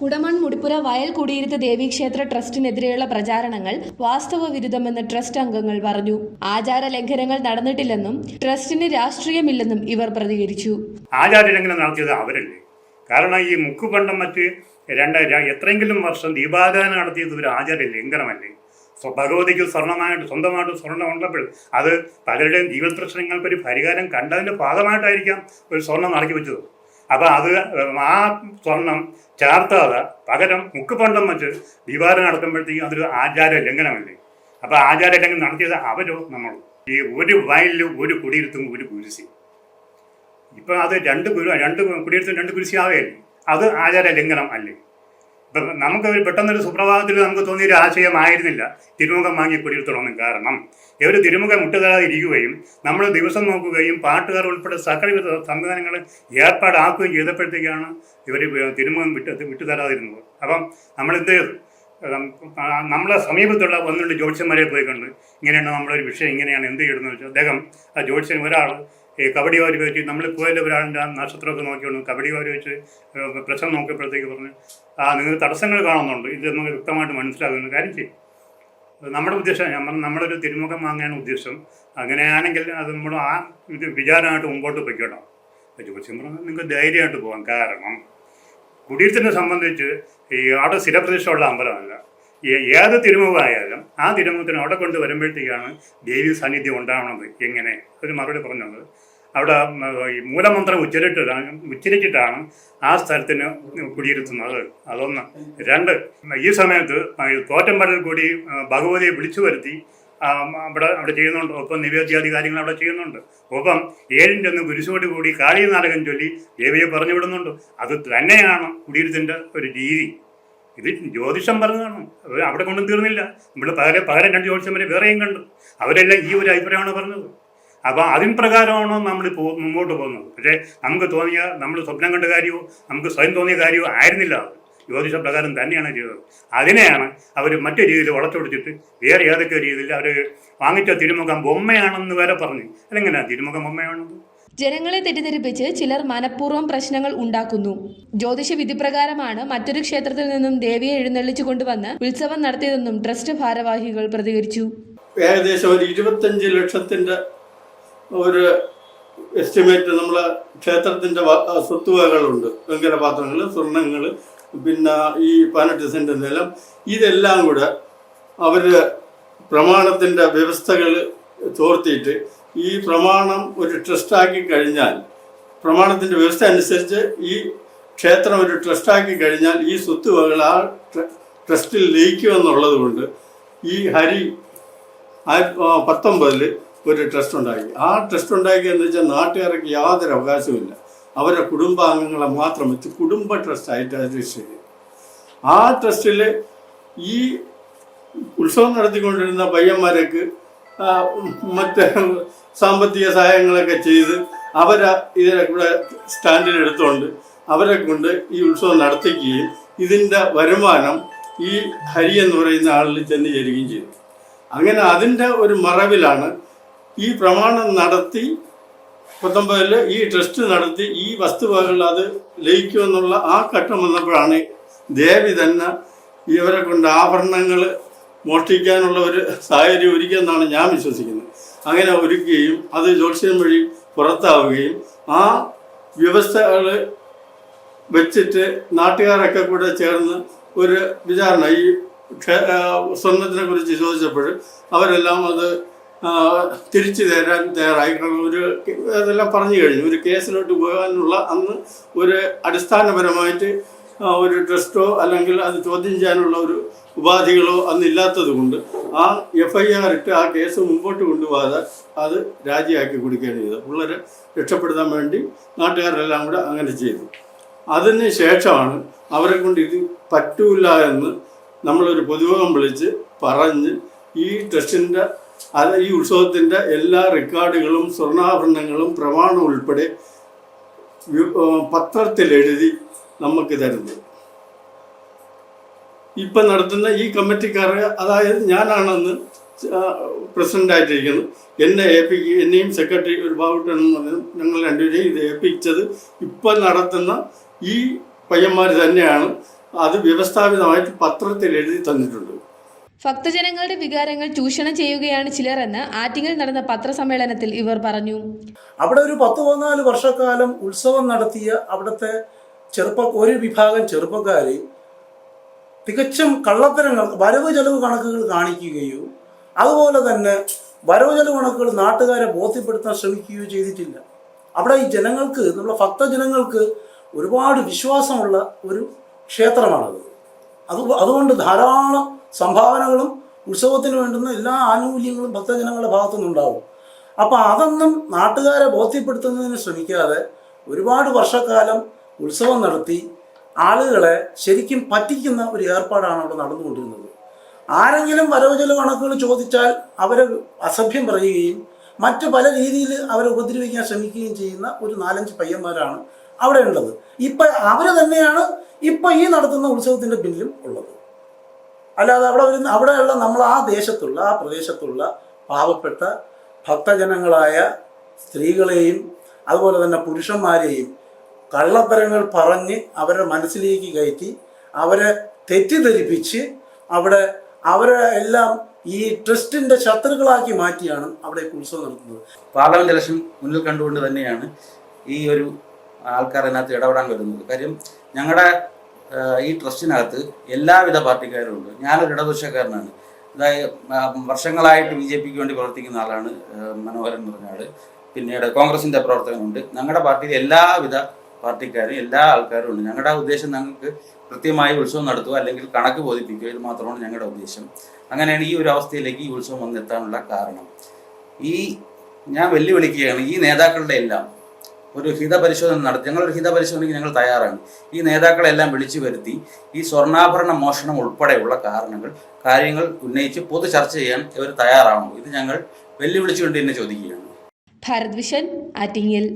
കുടമൺ മുടിപ്പുര വയൽ കുടിയിരുത്ത ദേവീക്ഷേത്ര ട്രസ്റ്റിനെതിരെയുള്ള പ്രചാരണങ്ങൾ വാസ്തവവിരുദ്ധമെന്ന് ട്രസ്റ്റ് അംഗങ്ങൾ പറഞ്ഞു. ആചാര ലംഘനങ്ങൾ നടന്നിട്ടില്ലെന്നും ട്രസ്റ്റിന് രാഷ്ട്രീയമില്ലെന്നും ഇവർ പ്രതികരിച്ചു. ആചാര ലംഘനം നടത്തിയത് അവരല്ലേ? കാരണം ഈ മുക്കുപണ്ടം മറ്റ് എത്രയെങ്കിലും വർഷം ദീപാരാധന നടത്തിയത് ഒരു ആചാര ലംഘനമല്ലേ? ഭഗവതിക്ക് സ്വന്തമായിട്ട് സ്വർണ്ണം ഉള്ളപ്പോൾ അത് പലരുടെയും ജീവിത പ്രശ്നങ്ങൾക്കൊരു പരിഹാരം കണ്ടതിൻ്റെ ഭാഗമായിട്ടായിരിക്കാം ഒരു സ്വർണ്ണം നടത്തി വെച്ചത്. അപ്പം അത് ആ സ്വർണം ചേർത്താതെ പകരം മുക്കുപണ്ടം വെച്ച് ദീപാരാധന നടത്തുമ്പോഴത്തേക്കും അതൊരു ആചാര ലംഘനമല്ലേ? അപ്പം ആചാര ലംഘനം നടത്തിയത് അവരോ നമ്മളോ? ഈ ഒരു വയലിൽ ഒരു കുടിയിരുത്തും ഒരു കുരിശി. ഇപ്പം അത് രണ്ട് കുടിയിരുത്തും രണ്ട് കുരിശിയാവുകയല്ലേ? അത് ആചാര ലംഘനം അല്ലേ? ഇപ്പം നമുക്ക് പെട്ടെന്നൊരു സുപ്രഭാതത്തിൽ നമുക്ക് തോന്നിയൊരു ആശയമായിരുന്നില്ല തിരുമുഖം വാങ്ങി കുടിയിരുത്തണമെന്ന്. കാരണം ഇവർ തിരുമുഖം മുട്ടുതരാതെ ഇരിക്കുകയും നമ്മൾ ദിവസം നോക്കുകയും പാട്ടുകാർ ഉൾപ്പെടെ സകലവിധ സംവിധാനങ്ങൾ ഏർപ്പാടാക്കുകയും ചെയ്തപ്പോഴത്തേക്കാണ് ഇവർ തിരുമുഖം വിട്ടുതരാതിരുന്നത്. അപ്പം നമ്മളെന്ത് ചെയ്തു? നമ്മളെ സമീപത്തുള്ള ഒന്നുകൊണ്ട് ജ്യോത്സ്യന്മാരെ പോയി കണ്ട് ഇങ്ങനെയാണ് നമ്മളൊരു വിഷയം ഇങ്ങനെയാണ് എന്ത് ചെയ്യണമെന്ന് വെച്ചാൽ അദ്ദേഹം ആ ജ്യോത്സ്യൻ ഒരാൾ ഈ കബഡി വാരി വെച്ച് നമ്മൾ പോയാലും ഒരാളുടെ നക്ഷത്രമൊക്കെ നോക്കിക്കൊണ്ട് കബഡി വാരി വെച്ച് പ്രശ്നം നോക്കിയപ്പോഴത്തേക്ക് പറഞ്ഞ് നിങ്ങൾ തടസ്സങ്ങൾ കാണുന്നുണ്ട്, ഇത് നമുക്ക് വ്യക്തമായിട്ട് മനസ്സിലാകുന്ന കാര്യം ചെയ്യും. നമ്മുടെ ഉദ്ദേശം നമ്മളൊരു തിരുമുഖം വാങ്ങാനാണ് ഉദ്ദേശം. അങ്ങനെയാണെങ്കിൽ അത് നമ്മൾ ആ ഇത് വിചാരമായിട്ട് മുമ്പോട്ട് പൊയ്ക്കോട്ടോ. ജ്യോത്സ്യം പറഞ്ഞാൽ നിങ്ങൾക്ക് ധൈര്യമായിട്ട് പോകാം. കാരണം കുടിയിരുത്തിനെ സംബന്ധിച്ച് ഈ അവിടെ സ്ഥിരപ്രതിഷ്ഠയുള്ള അമ്പലമല്ല. ഏത് തിരുമുഖമായാലും ആ തിരുമുഖത്തിന് അവിടെ കൊണ്ട് വരുമ്പോഴത്തേക്കാണ് ദേവി സാന്നിധ്യം ഉണ്ടാവണത്. എങ്ങനെ ഒരു മറുപടി പറഞ്ഞത്, അവിടെ ഈ മൂലമന്ത്രം ഉച്ചരിച്ചിട്ടാണ് ആ സ്ഥലത്തിന് കുടിയിരുത്തുന്നത്. അതൊന്ന്. രണ്ട്, ഈ സമയത്ത് തോറ്റമ്പടൽ കൂടി ഭഗവതിയെ വിളിച്ചു വരുത്തി അവിടെ ചെയ്യുന്നുണ്ട്. ഒപ്പം നിവേദ്യാദി കാര്യങ്ങൾ അവിടെ ചെയ്യുന്നുണ്ട്. ഒപ്പം 7-ൻ്റെ അന്ന് കുരിശോട് കൂടി കാളി നാടകം ചൊല്ലി ദേവിയെ പറഞ്ഞു വിടുന്നുണ്ട്. അത് തന്നെയാണ് കുടിയിരുത്തിൻ്റെ ഒരു രീതി. ഇത് ജ്യോതിഷം പറഞ്ഞതാണ്. അവിടെ കൊണ്ടും തീർന്നില്ല. നമ്മൾ പകരം 2 ജ്യോതിഷന്മാരെ വേറെയും കണ്ടു. അവരെല്ലാം ഈ ഒരു അഭിപ്രായമാണ് പറഞ്ഞത്. അപ്പോൾ അതിന് പ്രകാരമാണോ നമ്മൾ മുമ്പോട്ട് പോകുന്നത്. പക്ഷേ നമുക്ക് നമ്മൾ സ്വപ്നം കണ്ട കാര്യമോ നമുക്ക് സ്വയം തോന്നിയ കാര്യമോ ആയിരുന്നില്ല. ജ്യോതിഷ പ്രകാരം തന്നെയാണ് ചെയ്തത്. അതിനെയാണ് അവർ മറ്റു രീതിയിൽ വളച്ചൊടിച്ചിട്ട് വേറെ ഏതൊക്കെ രീതിയിൽ അവർ വാങ്ങിച്ച തിരുമുഖം ബൊമ്മയാണെന്ന് വരെ പറഞ്ഞു. അതെങ്ങനെയാണ് തിരുമുഖം ബൊമ്മയാണെന്ന്? ജനങ്ങളെ തെറ്റിദ്ധരിപ്പിച്ച് ചിലർ മനഃപൂർവ്വം പ്രശ്നങ്ങൾ ഉണ്ടാക്കുന്നു. ജ്യോതിഷ വിധിപ്രകാരമാണ് മറ്റൊരു ക്ഷേത്രത്തിൽ നിന്നും ദേവിയെ എഴുന്നള്ളിച്ചു കൊണ്ടുവന്ന് ഉത്സവം നടത്തിയതെന്നും ട്രസ്റ്റ് ഭാരവാഹികൾ പ്രതികരിച്ചു. ഏകദേശം ഒരു 25 ലക്ഷത്തിന്റെ ഒരു എസ്റ്റിമേറ്റ് നമ്മളെ ക്ഷേത്രത്തിന്റെ സ്വത്തുവകകളുണ്ട്. വെങ്കലപാത്രങ്ങൾ, സ്വർണ്ണങ്ങൾ, പിന്നെ ഈ 18 സെന്റ് നിലം, ഇതെല്ലാം കൂടെ അവര് പ്രമാണത്തിന്റെ വ്യവസ്ഥകൾ ചോർത്തിയിട്ട് ഈ പ്രമാണം ഒരു ട്രസ്റ്റാക്കി കഴിഞ്ഞാൽ, പ്രമാണത്തിൻ്റെ വ്യവസ്ഥ അനുസരിച്ച് ഈ ക്ഷേത്രം ഒരു ട്രസ്റ്റാക്കി കഴിഞ്ഞാൽ ഈ സ്വത്തുവകൾ ആ ട്രസ്റ്റിൽ ലയിക്കുമെന്നുള്ളത് കൊണ്ട് ഈ ഹരി 1919 ഒരു ട്രസ്റ്റ് ഉണ്ടാക്കി. ആ ട്രസ്റ്റ് ഉണ്ടാക്കിയെന്ന് വെച്ചാൽ നാട്ടുകാർക്ക് യാതൊരു അവകാശവുമില്ല. അവരുടെ കുടുംബാംഗങ്ങളെ മാത്രം വെച്ച് കുടുംബ ട്രസ്റ്റായിട്ട് രജിസ്റ്റർ ചെയ്തു. ആ ട്രസ്റ്റിൽ ഈ ഉത്സവം നടത്തിക്കൊണ്ടിരുന്ന പയ്യന്മാർക്ക് മറ്റ് സാമ്പത്തിക സഹായങ്ങളൊക്കെ ചെയ്ത് ഇതിനെ കൂടെ സ്റ്റാൻഡിലെടുത്തുകൊണ്ട് അവരെ കൊണ്ട് ഈ ഉത്സവം നടത്തിക്കുകയും ഇതിൻ്റെ വരുമാനം ഈ ഹരി എന്ന് പറയുന്ന ആളിൽ ചെന്ന് ചേരുകയും ചെയ്തു. അങ്ങനെ അതിൻ്റെ ഒരു മറവിലാണ് ഈ പ്രമാണം നടത്തി 19 ഈ ട്രസ്റ്റ് നടത്തി ഈ വസ്തുവകൾ അത് ലയിക്കുമെന്നുള്ള ആ ഘട്ടം വന്നപ്പോഴാണ് ദേവി തന്നെ ഇവരെ കൊണ്ട് ആഭരണങ്ങൾ മോഷ്ടിക്കാനുള്ള ഒരു സാഹചര്യം ഒരുക്കിയെന്നാണ് ഞാൻ വിശ്വസിക്കുന്നത്. അങ്ങനെ ഒരുക്കുകയും അത് ജ്യോത്സ്യം വഴി പുറത്താവുകയും ആ വ്യവസ്ഥകൾ വെച്ചിട്ട് നാട്ടുകാരൊക്കെ കൂടെ ചേർന്ന് ഒരു വിചാരണ ഈ സ്വർണത്തിനെ കുറിച്ച് ചോദിച്ചപ്പോൾ അവരെല്ലാം അത് തിരിച്ചു തരാൻ തയ്യാറായി. അതെല്ലാം പറഞ്ഞു കഴിഞ്ഞു. ഒരു കേസിലോട്ട് പോകാനുള്ള അന്ന് ഒരു അടിസ്ഥാനപരമായിട്ട് ഒരു ട്രസ്റ്റോ അല്ലെങ്കിൽ അത് ചോദ്യം ചെയ്യാനുള്ള ഒരു ഉപാധികളോ അന്നില്ലാത്തത് കൊണ്ട് ആ FIR ഇട്ട് ആ കേസ് മുമ്പോട്ട് കൊണ്ടുപോകാതെ അത് രാജിയാക്കി കൊടുക്കുകയാണ് ചെയ്തത്. പിള്ളേരെ രക്ഷപ്പെടുത്താൻ വേണ്ടി നാട്ടുകാരെല്ലാം കൂടെ അങ്ങനെ ചെയ്തു. അതിന് ശേഷമാണ് അവരെ കൊണ്ട് ഇത് പറ്റൂല എന്ന് നമ്മളൊരു പൊതുയോഗം വിളിച്ച് പറഞ്ഞ് ഈ ട്രസ്റ്റിൻ്റെ ഈ ഉത്സവത്തിൻ്റെ എല്ലാ റെക്കോർഡുകളും സ്വർണ്ണാഭരണങ്ങളും പ്രമാണം ഉൾപ്പെടെ പത്രത്തിലെഴുതി നമുക്ക് തരുന്നത്. ഇപ്പം നടത്തുന്ന ഈ കമ്മിറ്റിക്കാർ, അതായത് ഞാനാണെന്ന് പ്രസിഡൻ്റായിട്ടിരിക്കുന്നത്, എന്നെയും സെക്രട്ടറി ഒരു ബാബുട്ടെന്ന് പറഞ്ഞു ഞങ്ങൾ രണ്ടുപേരെയും ഇത് ഏൽപ്പിച്ചത് ഇപ്പം നടത്തുന്ന ഈ പയ്യന്മാർ തന്നെയാണ്. അത് വ്യവസ്ഥാപിതമായിട്ട് പത്രത്തിൽ എഴുതി തന്നിട്ടുണ്ട്. ഭക്തജനങ്ങളുടെ വികാരങ്ങൾ ചൂഷണം ചെയ്യുകയാണ് ചിലരെന്ന് ആറ്റിങ്ങൽ നടന്ന പത്രസമ്മേളനത്തിൽ ഇവർ പറഞ്ഞു. അവിടെ ഒരു 10-14 വർഷക്കാലം ഉത്സവം നടത്തിയ അവിടുത്തെ ഒരു വിഭാഗം ചെറുപ്പക്കാർ തികച്ചും കള്ളത്തരങ്ങൾ, വരവ് ചെലവ് കണക്കുകൾ കാണിക്കുകയോ അതുപോലെ തന്നെ വരവ് ചെലവ് കണക്കുകൾ നാട്ടുകാരെ ബോധ്യപ്പെടുത്താൻ ശ്രമിക്കുകയോ ചെയ്തിട്ടില്ല. അവിടെ ഈ ജനങ്ങൾക്ക്, നമ്മുടെ ഭക്തജനങ്ങൾക്ക് ഒരുപാട് വിശ്വാസമുള്ള ഒരു ക്ഷേത്രമാണത്. അതുകൊണ്ട് ധാരാളം സംഭാവനകളും ഉത്സവത്തിന് വേണ്ടുന്ന എല്ലാ ആനുകൂല്യങ്ങളും ഭക്തജനങ്ങളുടെ ഭാഗത്തുനിന്നുണ്ടാവും. അപ്പോൾ അതൊന്നും നാട്ടുകാരെ ബോധ്യപ്പെടുത്തുന്നതിന് ശ്രമിക്കാതെ ഒരുപാട് വർഷക്കാലം ഉത്സവം നടത്തി ആളുകളെ ശരിക്കും പറ്റിക്കുന്ന ഒരു ഏർപ്പാടാണ് അവിടെ നടന്നുകൊണ്ടിരുന്നത്. ആരെങ്കിലും വരവ് ചെലവ് കണക്കുകൾ ചോദിച്ചാൽ അവരെ അസഭ്യം പറയുകയും മറ്റു പല രീതിയിൽ അവരെ ഉപദ്രവിക്കാൻ ശ്രമിക്കുകയും ചെയ്യുന്ന ഒരു 4-5 പയ്യന്മാരാണ് അവിടെ ഉള്ളത്. ഇപ്പം അവർ തന്നെയാണ് ഇപ്പം ഈ നടത്തുന്ന ഉത്സവത്തിൻ്റെ പിന്നിലും ഉള്ളത്. അല്ലാതെ അവിടെയുള്ള നമ്മൾ ആ ദേശത്തുള്ള, ആ പ്രദേശത്തുള്ള പാവപ്പെട്ട ഭക്തജനങ്ങളായ സ്ത്രീകളെയും അതുപോലെ തന്നെ പുരുഷന്മാരെയും കള്ളത്തരങ്ങൾ പറഞ്ഞ് അവരുടെ മനസ്സിലേക്ക് കയറ്റി അവരെ തെറ്റിദ്ധരിപ്പിച്ച് അവരെ എല്ലാം ഈ ട്രസ്റ്റിൻ്റെ ശത്രുക്കളാക്കി മാറ്റിയാണ് അവിടെ ഉത്സവം നടത്തുന്നത്. പാർലമെന്റ് ഇലക്ഷൻ മുന്നിൽ കണ്ടുകൊണ്ട് തന്നെയാണ് ഈ ഒരു ആൾക്കാർ അതിനകത്ത് ഇടപെടാൻ വരുന്നത്. കാര്യം ഞങ്ങളുടെ ഈ ട്രസ്റ്റിനകത്ത് എല്ലാവിധ പാർട്ടിക്കാരും ഉണ്ട്. ഞാനൊരു ഇടതുപക്ഷക്കാരനാണ്. അതായത് വർഷങ്ങളായിട്ട് BJPക്ക് വേണ്ടി പ്രവർത്തിക്കുന്ന ആളാണ് മനോഹരൻ എന്ന് പറഞ്ഞ ആൾ. പിന്നീട് കോൺഗ്രസിൻ്റെ പ്രവർത്തകനുണ്ട്. ഞങ്ങളുടെ പാർട്ടിയിൽ എല്ലാവിധ പാർട്ടിക്കാരും എല്ലാ ആൾക്കാരും ഉണ്ട്. ഞങ്ങളുടെ ഉദ്ദേശം ഞങ്ങൾക്ക് കൃത്യമായി ഉത്സവം നടത്തുക, അല്ലെങ്കിൽ കണക്ക് ബോധിപ്പിക്കുക, ഇത് മാത്രമാണ് ഞങ്ങളുടെ ഉദ്ദേശം. അങ്ങനെയാണ് ഈ ഒരു അവസ്ഥയിലേക്ക് ഈ ഉത്സവം വന്നെത്താനുള്ള കാരണം. ഞാൻ വെല്ലുവിളിക്കുകയാണ് ഈ നേതാക്കളുടെ എല്ലാം ഒരു ഹിതപരിശോധന നടത്തി. ഞങ്ങളൊരു ഹിതപരിശോധനയ്ക്ക് ഞങ്ങൾ തയ്യാറാണ്. ഈ നേതാക്കളെല്ലാം വിളിച്ചു വരുത്തി ഈ സ്വർണ്ണാഭരണ മോഷണം ഉൾപ്പെടെയുള്ള കാര്യങ്ങൾ ഉന്നയിച്ച് പൊതു ചർച്ച ചെയ്യാൻ ഇവർ തയ്യാറാണോ? ഇത് ഞങ്ങൾ വെല്ലുവിളിച്ചുകൊണ്ട് തന്നെ ചോദിക്കുകയാണ്. ഭാരത് വിഷൻ, ആറ്റിങ്ങൽ.